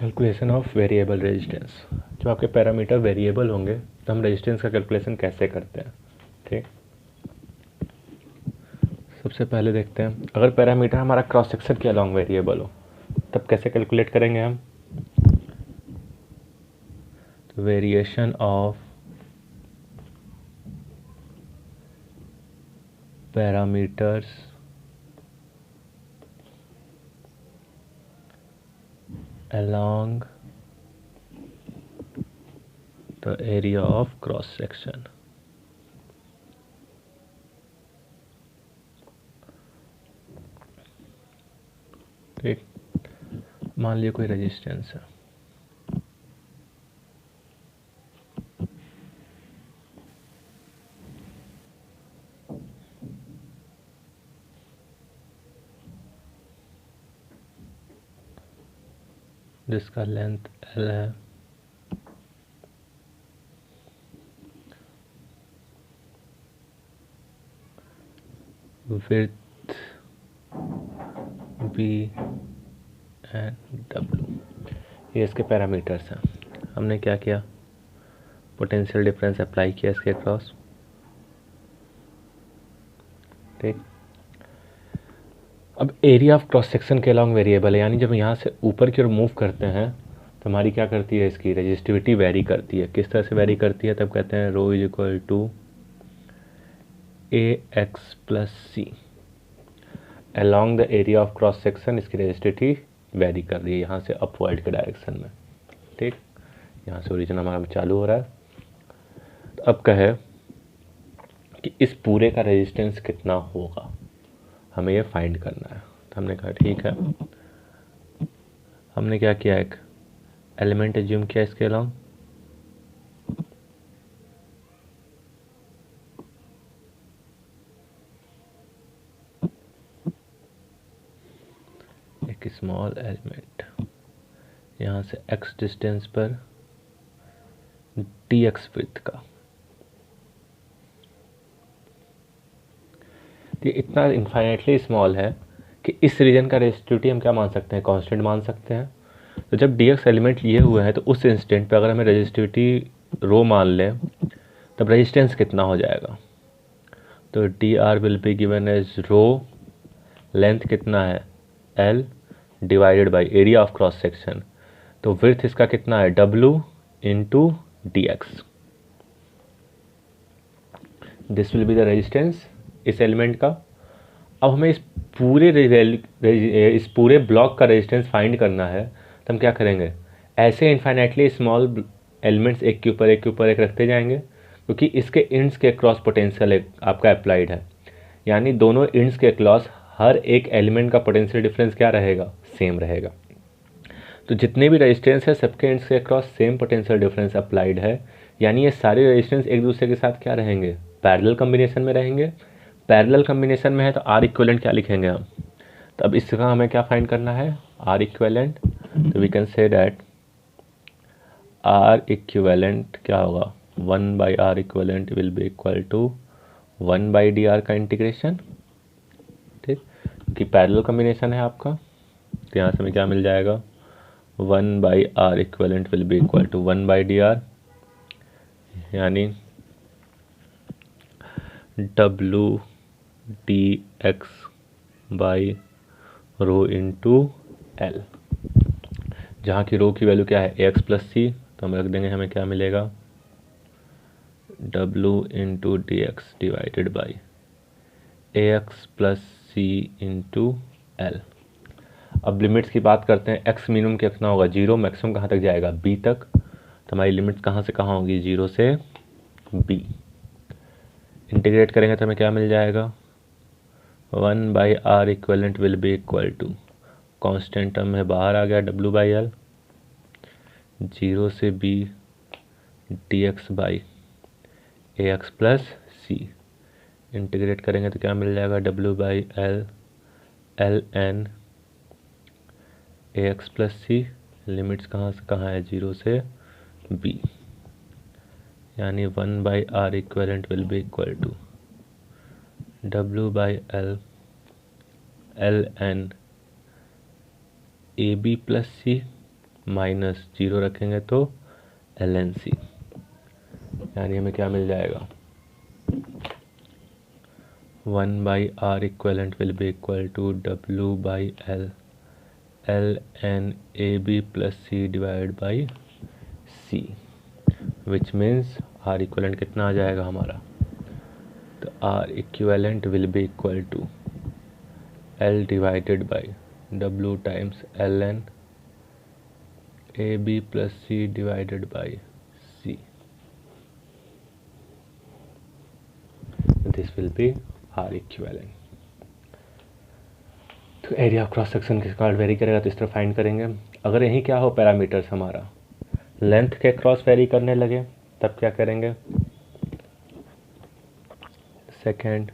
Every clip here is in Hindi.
Calculation of variable resistance. जो आपके पैरामीटर वेरिएबल होंगे तो हम रेजिस्टेंस का कैलकुलेशन कैसे करते हैं। ठीक, सबसे पहले देखते हैं अगर पैरामीटर हमारा क्रॉस सेक्शन के अलॉन्ग वेरिएबल हो तब कैसे कैलकुलेट करेंगे हम। तो variation of parameters along the area of cross section। ठीक, मान लिया कोई रेजिस्टेंस है, जिसका लेंथ L है, विड्थ B एंड W, ये इसके पैरामीटर्स हैं। हमने क्या किया, पोटेंशियल डिफरेंस अप्लाई किया इसके क्रॉस। ठीक, अब एरिया ऑफ क्रॉस सेक्शन के अलॉन्ग वेरिएबल है, यानी जब यहाँ से ऊपर की ओर मूव करते हैं तो हमारी क्या करती है, इसकी रेजिस्टिविटी वेरी करती है। किस तरह से वेरी करती है, तब कहते हैं rho is equal to AX plus C. Along the area of cross section इसकी रेजिस्टिविटी वेरी कर रही है यहाँ से अपवर्ड के डायरेक्शन में। ठीक, यहाँ से ओरिजिन हमारा चालू हो रहा है। तो अब कहे कि इस पूरे का रेजिस्टेंस कितना होगा, हमें ये फाइंड करना है। तो हमने कहा ठीक है, हमने क्या किया, एक एलिमेंट एज्यूम किया इसके अलॉन्ग, एक स्मॉल एलिमेंट यहाँ से x डिस्टेंस पर dx विड्थ का। ये इतना इन्फाइनेटली स्मॉल है कि इस रीजन का रेजिस्टिविटी हम क्या मान सकते हैं, कांस्टेंट मान सकते हैं। तो जब dx एलिमेंट लिए हुए हैं तो उस इंस्टेंट पे अगर हमें रेजिस्टिविटी रो मान लें तब रेजिस्टेंस कितना हो जाएगा। तो dr will be given as rho, length कितना है L divided by area of cross section. तो विड्थ इसका कितना है W into dx। This will be the resistance इस एलिमेंट का। अब हमें इस पूरे ब्लॉक का रेजिस्टेंस फाइंड करना है, तो हम क्या करेंगे, ऐसे इन्फाइनेटली स्मॉल एलिमेंट्स एक के ऊपर एक रखते जाएंगे, क्योंकि इसके इंड्स के क्रॉस पोटेंशियल आपका अप्लाइड है, यानी दोनों इंड्स के क्रॉस हर एक एलिमेंट का पोटेंशियल डिफरेंस क्या रहेगा, सेम रहेगा। तो जितने भी रेजिस्टेंस है सबके इंड्स के cross same potential difference applied है, यानी ये सारे रेजिस्टेंस एक दूसरे के साथ क्या रहेंगे, पैरेलल कॉम्बिनेशन में रहेंगे। पैरेलल कॉम्बिनेशन में है तो आर इक्विवेलेंट क्या लिखेंगे हम। तो अब इसका हमें क्या फाइंड करना है, आर इक्विवेलेंट। तो we can say that R equivalent क्या होगा, 1 by R equivalent will be equal to 1 by D R का इंटीग्रेशन। ठीक, कि पैरेलल कॉम्बिनेशन है आपका, तो यहाँ से हमें क्या मिल जाएगा, 1 by R equivalent will be equal to 1 by D R, यानी W dx by rho into L, जहाँ की रो की वैल्यू क्या है AX प्लस सी। तो हम रख देंगे, हमें क्या मिलेगा, W into D X divided by AX plus C into L। अब लिमिट्स की बात करते हैं, x मिनिमम कितना होगा 0, मैक्सिमम कहाँ तक जाएगा b तक। तो हमारी लिमिट्स कहाँ से कहाँ होगी, 0 से b। इंटीग्रेट करेंगे तो हमें क्या मिल जाएगा, 1 by R equivalent will be equal to, constant term में बाहर आ गया W बाई एल, 0 से b dx by AX plus C. Integrate करेंगे तो क्या मिल जाएगा, W by L L N AX plus C. Limits कहाँ से कहाँ है, 0 से b, यानी 1 by R equivalent will be equal to W by L L N A B plus C minus 0 रखेंगे तो ln c, यानी हमें क्या मिल जाएगा, 1/r equivalent will be equal to W/L ln AB plus C divide by C, which means R equivalent कितना आ जाएगा हमारा, तो R equivalent will be equal to L divided by W times ln AB plus C divided by C, this will be R equivalent. तो एरिया ऑफ क्रॉस सेक्शन के कार्ड वेरी करेगा तो इस तरह फाइंड करेंगे। अगर यही क्या हो पैरामीटर्स हमारा लेंथ के क्रॉस वेरी करने लगे तब क्या करेंगे, second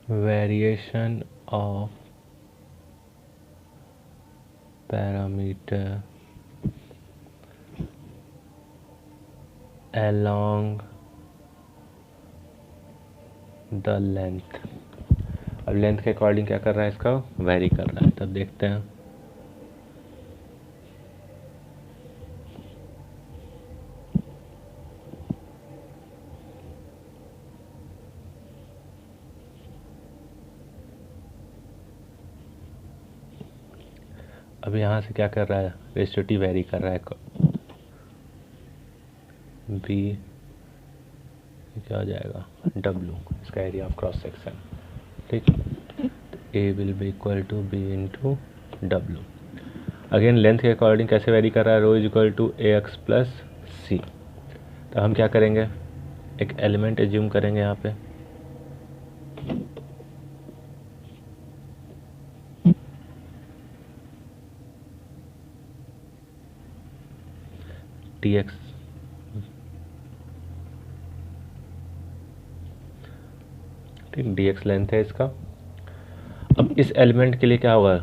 variation of parameter along the length. अब लेंथ के अकॉर्डिंग क्या कर रहा है, इसका वेरी कर रहा है, तब देखते हैं। अब यहाँ से क्या कर रहा है, रेशियो वेरी कर रहा है, बी क्या हो जाएगा W, इसका एरिया ऑफ क्रॉस सेक्शन, ठीक। A will be equal to B into W। Again length के अकॉर्डिंग कैसे वेरी कर रहा है, rho is equal to A x plus C. तो हम क्या करेंगे, एक एलिमेंट एज्यूम करेंगे यहाँ पे, टी एक्स, ठीक, डी एक्स लेंथ है इसका। अब इस एलिमेंट के लिए क्या होगा,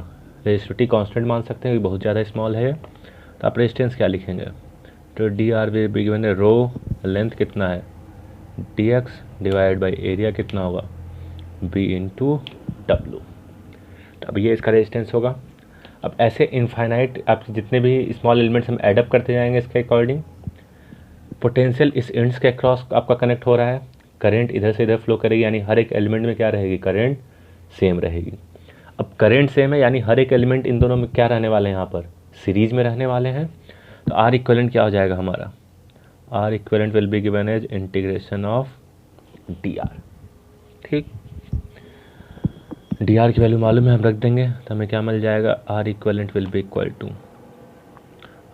रेजिस्टिविटी कांस्टेंट मान सकते हैं, बहुत ज़्यादा स्मॉल है, तो आप रेजिस्टेंस क्या लिखेंगे, तो डी आर बी गिवन है, रो लेंथ कितना है D x divide by area कितना होगा बी इंटू डब्लू। अब ये इसका रेजिस्टेंस होगा। अब ऐसे इनफाइनाइट आपके जितने भी स्मॉल एलिमेंट्स हम एडअप करते जाएंगे इसके अकॉर्डिंग, पोटेंशियल इस एंड्स के क्रॉस आपका कनेक्ट हो रहा है, करंट इधर से इधर फ्लो करेगी, यानी हर एक एलिमेंट में क्या रहेगी, करंट सेम रहेगी। अब करंट सेम है यानी हर एक एलिमेंट इन दोनों में क्या रहने वाले हैं, यहाँ पर सीरीज में रहने वाले हैं। तो आर इक्वलेंट क्या हो जाएगा हमारा, R equivalent will be given as integration of D R, ठीक। डी आर की वैल्यू मालूम है, हम रख देंगे तो हमें क्या मिल जाएगा, R equivalent will be equal to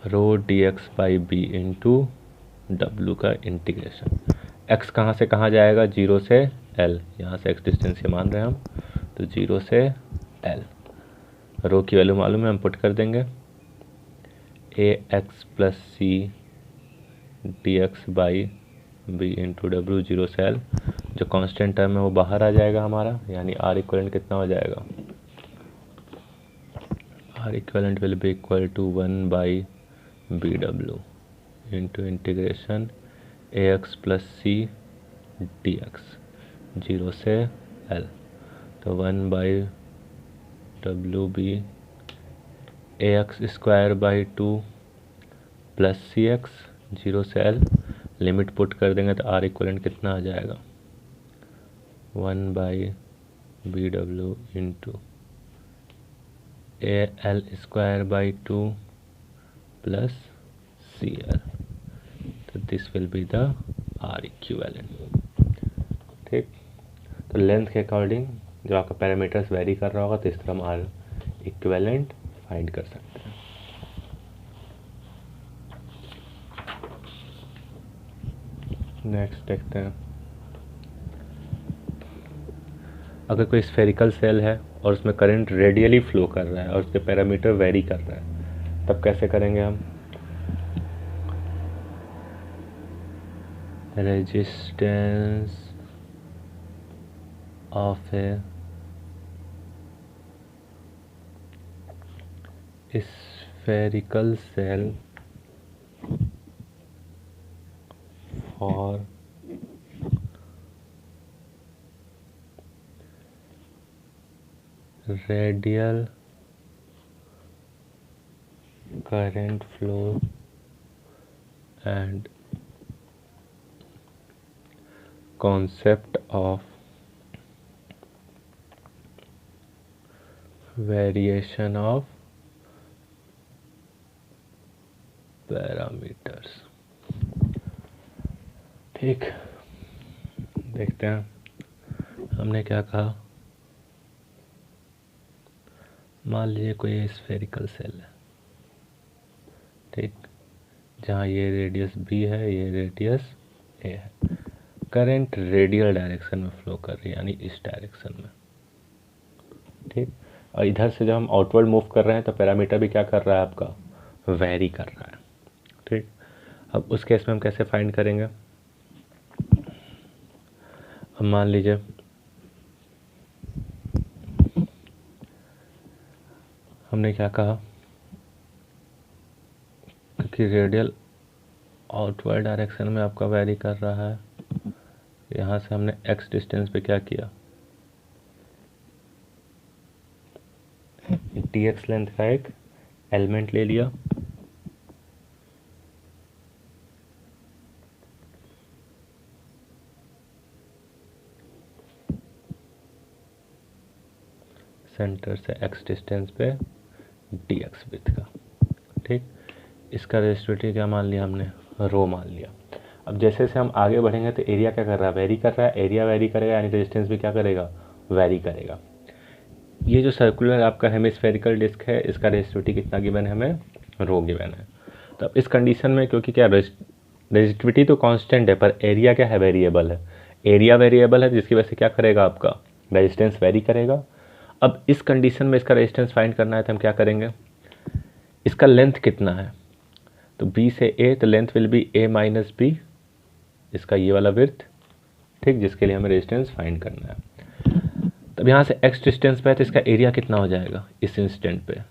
rho D X by B into W का इंटीग्रेशन। एक्स कहाँ से कहाँ जाएगा, 0 से एल, यहाँ से एक्स डिस्टेंस ये मान रहे हैं हम, तो 0 से एल। रो की वैल्यू मालूम है, हम पुट कर देंगे A x plus C D X by B into W 0 से एल। जो कांस्टेंट टर्म है वो बाहर आ जाएगा हमारा, यानी आर इक्वलेंट कितना हो जाएगा, R equivalent will be equal to 1 by B W into integration A x plus C D x 0 से एल, तो 1 by W B A x square by 2 plus C x 0 से एल, लिमिट पुट कर देंगे तो आर इक्वलेंट कितना आ जाएगा, 1 by B W into A L square by 2 plus C L, तो this will be the R equivalent, ठीक। तो लेंथ के अकॉर्डिंग जो आपका पैरामीटर्स वेरी कर रहा होगा तो इस तरह हम आर इक्विवेलेंट फाइंड कर सकते हैं। नेक्स्ट देखते हैं, अगर कोई स्फेरिकल सेल है और उसमें करंट रेडियली फ्लो कर रहा है और उसके पैरामीटर वेरी कर रहा है, तब कैसे करेंगे हम, resistance of A spherical cell for radial current flow and concept of variation of parameters। ठीक, देखते हैं हमने क्या कहा। मान लीजिए कोई स्फेरिकल सेल है, ठीक, जहाँ ये रेडियस b है, ये रेडियस a है। करंट रेडियल डायरेक्शन में फ्लो कर रही है, यानी इस डायरेक्शन में, ठीक। और इधर से जब हम आउटवर्ड मूव कर रहे हैं तो पैरामीटर भी क्या कर रहा है आपका, वेरी कर रहा है, ठीक। अब उस केस में हम कैसे फाइंड करेंगे। अब मान लीजिए हमने क्या कहा, क्योंकि रेडियल आउटवर्ड डायरेक्शन में आपका वेरी कर रहा है, यहाँ से हमने x डिस्टेंस पे क्या किया, dx लेंथ का एक एलिमेंट ले लिया, सेंटर से x डिस्टेंस पे dx विथ का, ठीक। इसका रेजिस्टिविटी क्या मान लिया हमने, रो मान लिया। अब जैसे जैसे हम आगे बढ़ेंगे तो एरिया क्या कर रहा है, वेरी कर रहा है। एरिया वेरी करेगा यानी रेजिस्टेंस भी क्या करेगा, वेरी करेगा। ये जो सर्कुलर आपका हेमिस्फेरिकल डिस्क है, इसका रेजिस्टिविटी कितना गिवन है हमें, रो गिवन है। तो अब इस कंडीशन में क्योंकि क्या रेजिस्टिविटी तो कांस्टेंट है पर एरिया क्या है, वेरिएबल है। एरिया वेरिएबल है जिसकी वजह से क्या करेगा, आपका रेजिस्टेंस वेरी करेगा। अब इस कंडीशन में इसका रेजिस्टेंस फाइंड करना है तो हम क्या करेंगे, इसका लेंथ कितना है, तो b से a, तो length will be a minus b, इसका ये वाला विड्थ, ठीक, जिसके लिए हमें रेजिस्टेंस फाइंड करना है। तब यहाँ से x डिस्टेंस पे है तो इसका एरिया कितना हो जाएगा इस इंस्टेंट पे,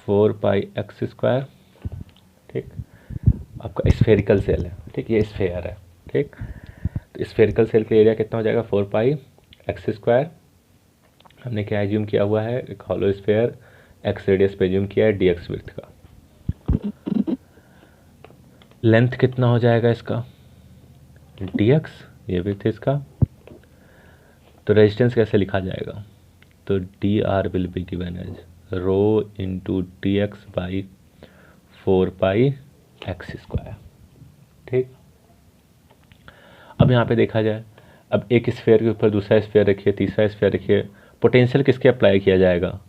4 पाई एक्स स्क्वायर, ठीक। आपका स्फेरिकल सेल है, ठीक, ये स्फेयर है, ठीक। तो स्फेरिकल सेल का एरिया कितना हो जाएगा, 4 पाई एक्स स्क्वायर। हमने क्या एज्यूम किया हुआ है, एक हॉलो स्फेयर x रेडियस पे एज्यूम किया है dx विड्थ का। लेंथ कितना हो जाएगा इसका, dx, ये विड्थ इसका। तो रेजिस्टेंस कैसे लिखा जाएगा, तो D R will be given as rho into D X by 4 pi X square, ठीक। अब यहाँ पे देखा जाए, अब एक स्फेयर के ऊपर दूसरा स्फेयर रखिए, तीसरा स्फेयर रखिए, पोटेंशियल किसके अप्लाई किया जाएगा,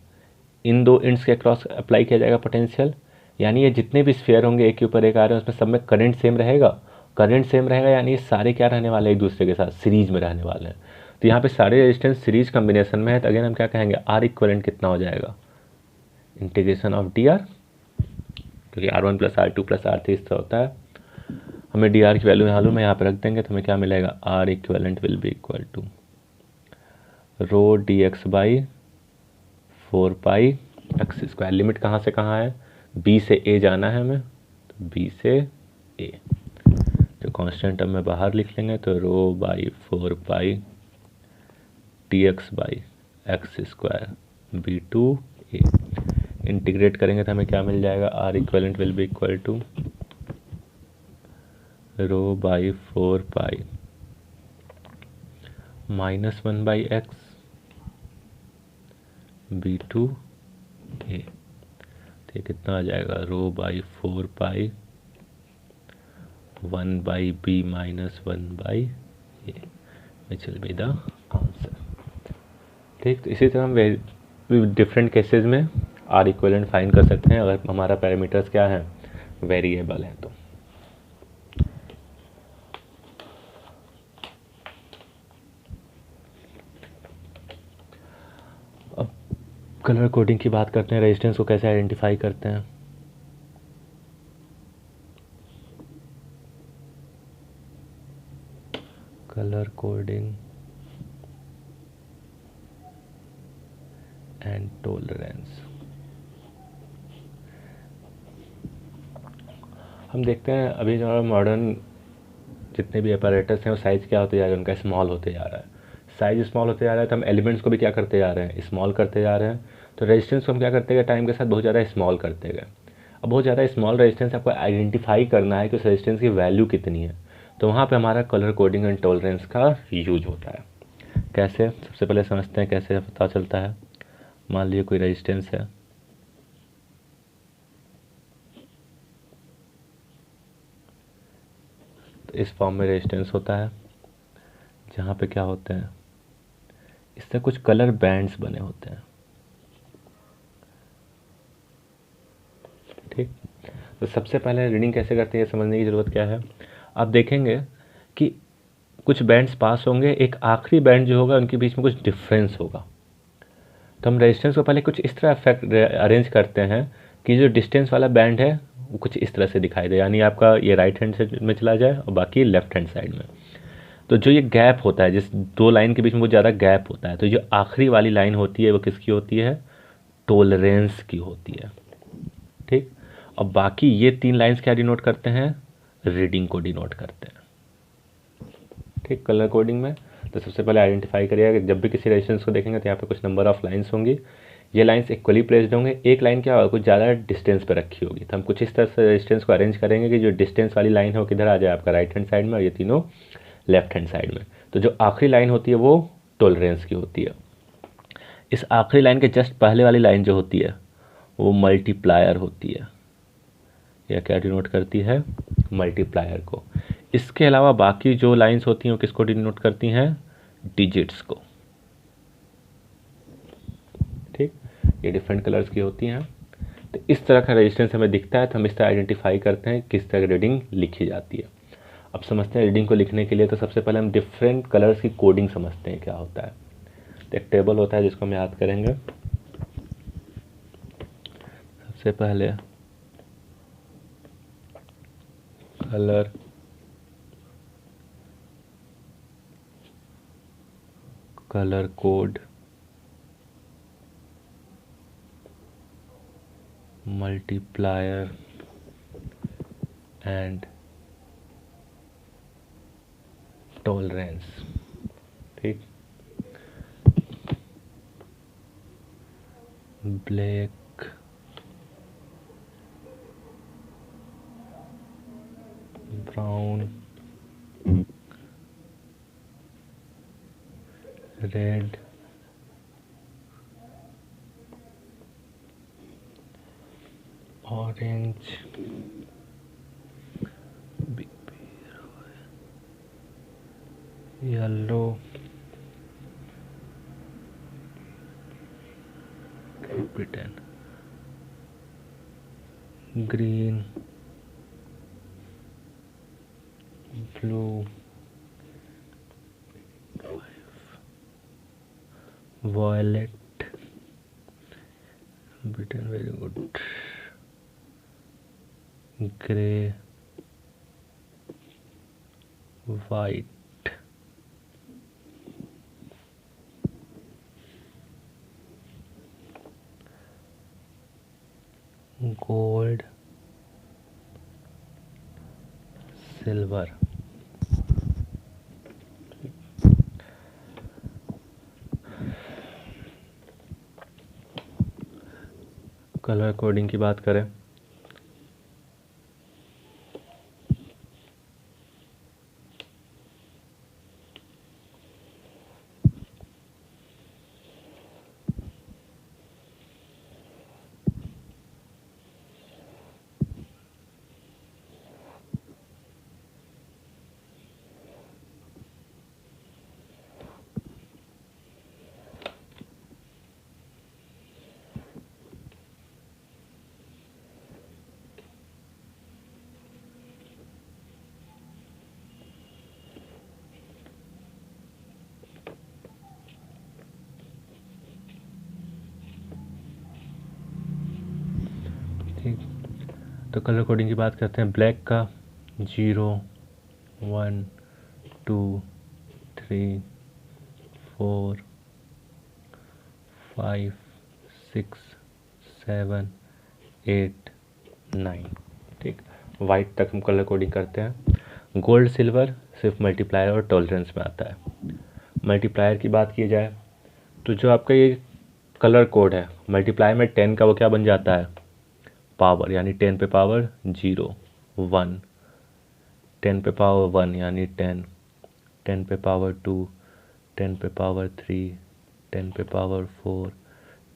इन दो इंड्स के अक्रॉस अप्लाई किया जाएगा पोटेंशियल। यानी ये जितने भी स्फेयर होंगे एक के ऊपर एक आ रहे हैं, उसमें सब में करंट सेम रहेगा। करंट सेम रहेगा यानी ये सारे क्या रहने वाले हैं, एक दूसरे के साथ सीरीज में रहने वाले हैं। तो यहाँ पे सारे रेजिस्टेंस सीरीज कॉम्बिनेशन में है, तो अगेन हम क्या कहेंगे, आर इक्वलेंट कितना हो जाएगा, इंटीग्रेशन ऑफ डी आर, क्योंकि R1 plus R2 plus R3 इस तरह होता है। हमें डी आर की वैल्यू मालूम है, यहाँ पे रख देंगे तो हमें क्या मिलेगा, R equivalent will be equal to rho D X by 4 pi X square. Limit कहाँ से कहाँ है, b से a जाना है हमें, तो b से a, तो कांस्टेंट टर्म में बाहर लिख लेंगे, तो rho by 4 pi T X by X square B to A. Integrate करेंगे तो हमें क्या मिल जाएगा, R equivalent will be equal to rho by 4 pi minus 1 by X B to A. तो ये कितना आ जाएगा, rho by 4 pi 1 by B minus 1 by A, which will be the answer, ठीक। तो इसी तरह हम डिफरेंट केसेस में आर इक्वलेंट फाइंड कर सकते हैं अगर हमारा पैरामीटर्स क्या है, वेरिएबल है तो। अब कलर कोडिंग की बात करते हैं, रेजिस्टेंस को कैसे आइडेंटिफाई करते हैं। Colour coding and tolerance. हम देखते हैं अभी जो मॉडर्न जितने भी अपैरेटस हैं वो साइज़ क्या होते जा रहा है, उनका स्मॉल होते जा रहा है। साइज स्मॉल होते जा रहा है तो हम एलिमेंट्स को भी क्या करते जा रहे हैं, स्मॉल करते जा रहे हैं। तो रेजिस्टेंस को हम क्या करते गए, टाइम के साथ बहुत ज़्यादा स्मॉल करते गए। अब बहुत ज़्यादा स्मॉल रेजिस्टेंस आपको आइडेंटिफाई करना है कि उस रेजिस्टेंस की वैल्यू कितनी है, तो वहाँ पे हमारा कलर कोडिंग एंड टॉलरेंस का यूज होता है। कैसे, सबसे पहले समझते हैं कैसे पता चलता है। मान लीजिए कोई रेजिस्टेंस है, तो इस फॉर्म में रेजिस्टेंस होता है, जहाँ पे क्या होते हैं, इससे कुछ कलर बैंड्स बने होते हैं। ठीक, तो सबसे पहले रीडिंग कैसे करते हैं ये समझने की ज़रूरत क्या है। आप देखेंगे कि कुछ बैंड्स पास होंगे, एक आखिरी बैंड जो होगा उनके बीच में कुछ डिफरेंस होगा। तो हम रेजिस्टेंस को पहले कुछ इस तरह इफेक्ट अरेंज करते हैं कि जो डिस्टेंस वाला बैंड है वो कुछ इस तरह से दिखाई दे, यानी आपका ये राइट हैंड साइड में चला जाए और बाकी लेफ्ट हैंड साइड में। तो जो ये गैप होता है, जिस दो लाइन के बीच में बहुत ज़्यादा गैप होता है, तो जो आखिरी वाली लाइन होती है वो किसकी होती है, टॉलरेंस की होती है। ठीक, और बाकी ये 3 लाइंस क्या डिनोट करते हैं, रीडिंग को डिनोट करते हैं। ठीक, कलर कोडिंग में तो सबसे पहले आइडेंटिफाई करिएगा कि जब भी किसी रेजिस्टेंस को देखेंगे तो यहाँ पे कुछ नंबर ऑफ लाइंस होंगी, ये लाइंस इक्वली प्लेस्ड होंगे। एक लाइन क्या होगा, कुछ ज़्यादा डिस्टेंस पे रखी होगी, तो हम कुछ इस तरह से रेजिस्टेंस को अरेंज करेंगे कि जो डिस्टेंस वाली लाइन है वो किधर आ जाए, आपका राइट हैंड साइड में, और ये तीनों लेफ्ट हैंड साइड में। तो जो आखिरी लाइन होती है वो टॉलरेंस की होती है। इस आखिरी लाइन के जस्ट पहले वाली लाइन जो होती है वो मल्टीप्लायर होती है, या क्या डिनोट करती है, मल्टीप्लायर को। इसके अलावा बाकी जो लाइंस होती हैं वो किसको डिनोट करती हैं, डिजिट्स को। ठीक, ये डिफरेंट कलर्स की होती हैं। तो इस तरह का रेजिस्टेंस हमें दिखता है, तो हम इस तरह आइडेंटिफाई करते हैं किस तरह की रीडिंग लिखी जाती है। अब समझते हैं रीडिंग को लिखने के लिए, तो सबसे पहले हम डिफरेंट कलर्स की कोडिंग समझते हैं क्या होता है। तो एक टेबल होता है जिसको हम याद करेंगे। सबसे पहले colour code, multiplier and tolerance. ठीक, black, brown, red, orange, yellow, capital, green, blue, violet, Britain, very good, grey, white, gold, silver. Colour coding की बात करें, ठीक, तो कलर कोडिंग की बात करते हैं। ब्लैक का 0, 1, 2, 3, 4, 5, 6, 7, 8, 9। ठीक, वाइट तक हम कलर कोडिंग करते हैं। गोल्ड सिल्वर सिर्फ मल्टीप्लायर और टॉलरेंस में आता है। मल्टीप्लायर की बात की जाए तो जो आपका ये कलर कोड है मल्टीप्लाई में 10 का वो क्या बन जाता है पावर, यानी 10 पे पावर 0 1, 10 पे पावर 1 यानी 10, 10 पे पावर 2, 10 पे पावर 3, 10 पे पावर 4,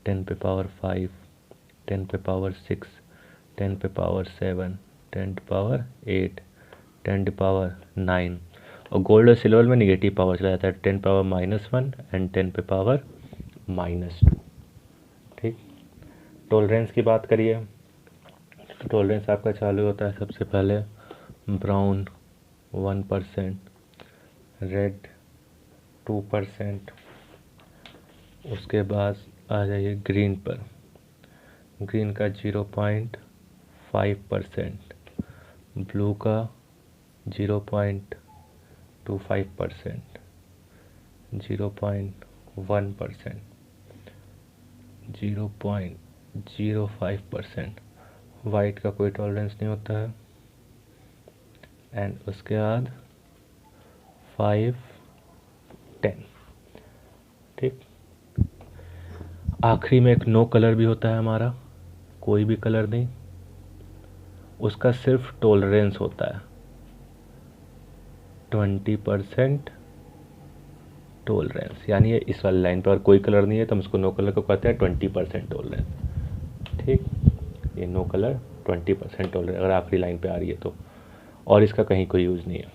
10 पे पावर 5, 10 पे पावर 6, 10 पे पावर 7, 10 पे पावर 8, 10 पे पावर 9। और गोल्ड और सिल्वर में निगेटिव पावर चला जाता है, 10 पावर -1 एंड 10 पे पावर -2। ठीक, टॉलरेंस की बात करिए तो टॉलरेंस आपका चालू होता है सबसे पहले ब्राउन 1%, रेड 2%, उसके बाद आ जाइए ग्रीन पर, ग्रीन का 0.5%, ब्लू का 0.25%, 0.1%, 0.05%, वाइट का कोई टॉलरेंस नहीं होता है, एंड उसके बाद 5, 10। ठीक, आखिरी में एक नो कलर भी होता है हमारा, कोई भी कलर नहीं, उसका सिर्फ टॉलरेंस होता है 20% टॉलरेंस, यानी ये इस वाली लाइन पर अगर कोई कलर नहीं है तो हम इसको नो कलर को कहते हैं 20% टॉलरेंस। ठीक, ये नो कलर 20% टॉलरेंस अगर आखिरी लाइन पे आ रही है तो, और इसका कहीं कोई यूज़ नहीं है।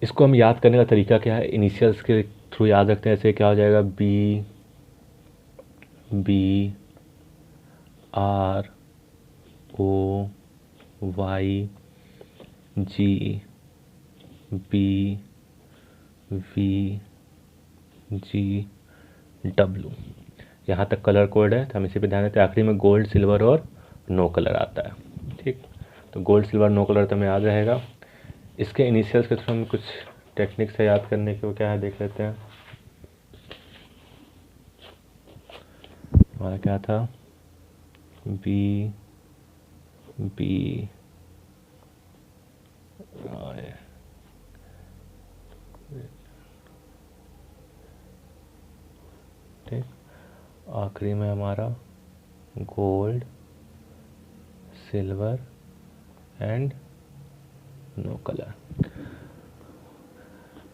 इसको हम याद करने का तरीका क्या है, इनिशियल्स के थ्रू याद रखते हैं। ऐसे क्या हो जाएगा, B R O Y G B V G W. यहाँ तक कलर कोड है तो हम इसी पे ध्यान देते हैं। आखिरी में गोल्ड सिल्वर और नो कलर आता है। ठीक, तो गोल्ड सिल्वर नो कलर तो हमें याद रहेगा। इसके इनिशियल्स के थ्रू हम कुछ टेक्निक से याद करने के वो क्या है देख लेते हैं। हमारा क्या था, बी ठीक, आखिरी में हमारा gold silver and no colour.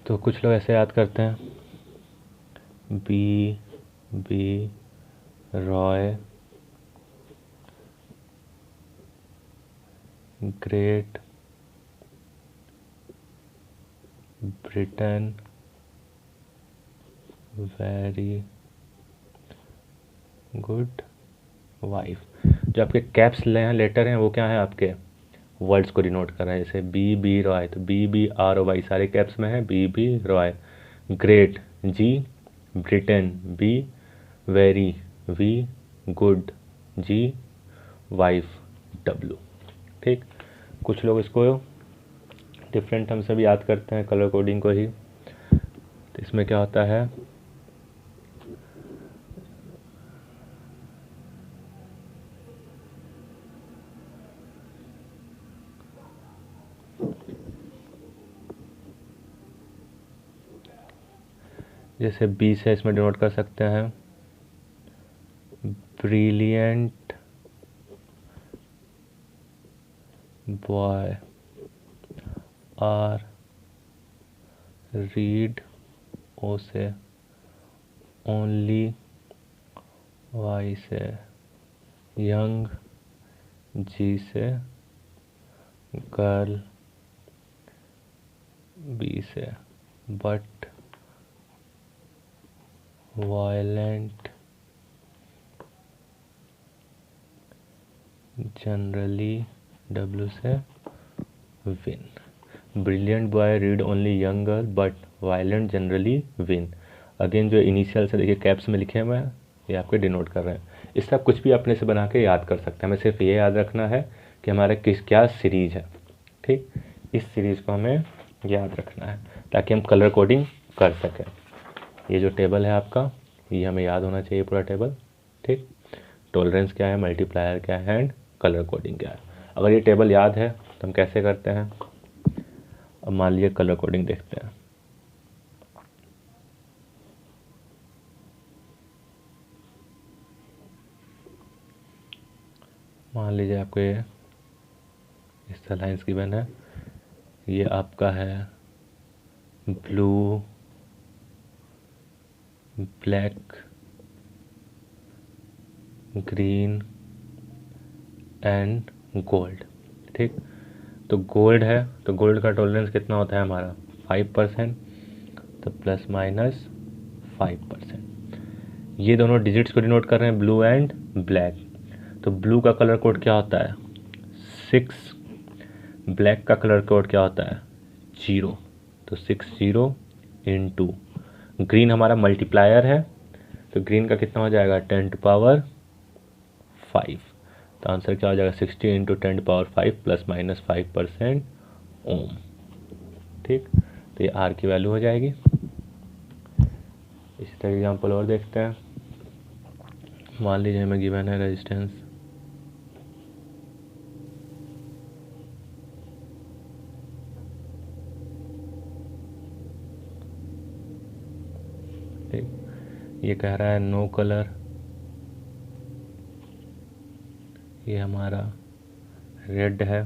तो कुछ लोग ऐसे याद करते हैं, B Roy great Britain very good wife. जो आपके कैप्स लेटर हैं वो क्या है, आपके वर्ड्स को डिनोट कर रहे हैं। जैसे बी रॉय, तो BROY सारे कैप्स में है, B Roy. Great G, Britain B, very V, good G, wife W। ठीक, कुछ लोग इसको डिफरेंट ढंग से भी याद करते हैं, कलर कोडिंग को ही। तो इसमें क्या होता है, जैसे बी से इसमें डिनोट कर सकते हैं ब्रिलियंट बॉय, आर रीड ओ से ओनली, वाई से यंग, जी से गर्ल, बी से बट वायलेंट, जनरली W से win. Brilliant boy read only young girl but violent generally win. Again जो इनिशियल से देखिए कैप्स में लिखे हुए हैं, ये आपके डिनोट कर रहे हैं। इससे आप कुछ भी अपने से बना के याद कर सकते हैं। हमें सिर्फ ये याद रखना है कि हमारा क्या सीरीज है। ठीक, इस सीरीज़ को हमें याद रखना है ताकि हम कलर कोडिंग कर सकें। ये जो टेबल है आपका, ये हमें याद होना चाहिए पूरा टेबल। ठीक, टॉलरेंस क्या है, मल्टीप्लायर क्या है एंड कलर कोडिंग क्या है। अगर ये टेबल याद है तो हम कैसे करते हैं। अब मान लीजिए कलर कोडिंग देखते हैं। मान लीजिए आपको ये इस तरह लाइन्स गिवन है, ये आपका है blue, black, green and gold. ठीक, तो गोल्ड है तो गोल्ड का टॉलरेंस कितना होता है हमारा 5%, तो प्लस माइनस 5%। ये दोनों डिजिट्स को डिनोट कर रहे हैं ब्लू एंड ब्लैक। तो ब्लू का कलर कोड क्या होता है 6, ब्लैक का कलर कोड क्या होता है 0, तो 60 इंटू ग्रीन हमारा मल्टीप्लायर है, तो ग्रीन का कितना हो जाएगा 10⁵ तो आंसर क्या हो जाएगा 60 इंटू 10⁵ प्लस माइनस 5% ओम। ठीक, तो ये आर की वैल्यू हो जाएगी। इसी तरह एग्जाम्पल और देखते हैं। मान लीजिए हमें गिवन है रेजिस्टेंस ठीक, ये कह रहा है नो कलर, ये हमारा रेड है,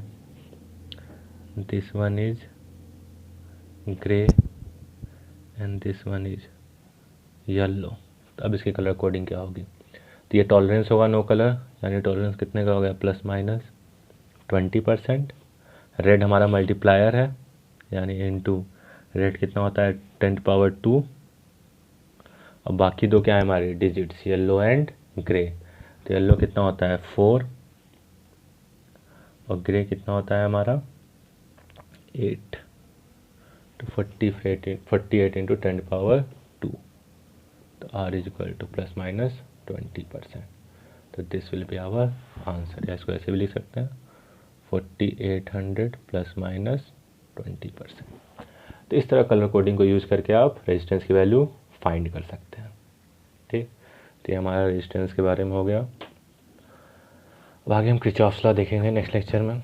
this one is grey and this one is yellow. तो अब इसकी कलर कोडिंग क्या होगी, तो ये टॉलरेंस होगा नो कलर, यानी टॉलरेंस कितने का हो गया प्लस माइनस 20%। रेड हमारा मल्टीप्लायर है, यानी इनटू रेड कितना होता है 10⁻²। और बाकी दो क्या है हमारे डिजिट्स येलो एंड ग्रे, तो येलो कितना होता है 4 और ग्रे कितना होता है हमारा 8, तो 48 इंटू 10⁻², तो R is equal to plus minus 20%। तो this will be our answer, या इसको ऐसे भी लिख सकते हैं 4800 प्लस माइनस 20%। तो इस तरह कलर कोडिंग को यूज़ करके आप रेजिस्टेंस की वैल्यू फाइंड कर सकते हैं। ठीक, तो ये हमारा रेजिस्टेंस के बारे में हो गया। अब आगे हम किरचॉफ्स लॉ देखेंगे नेक्स्ट लेक्चर में।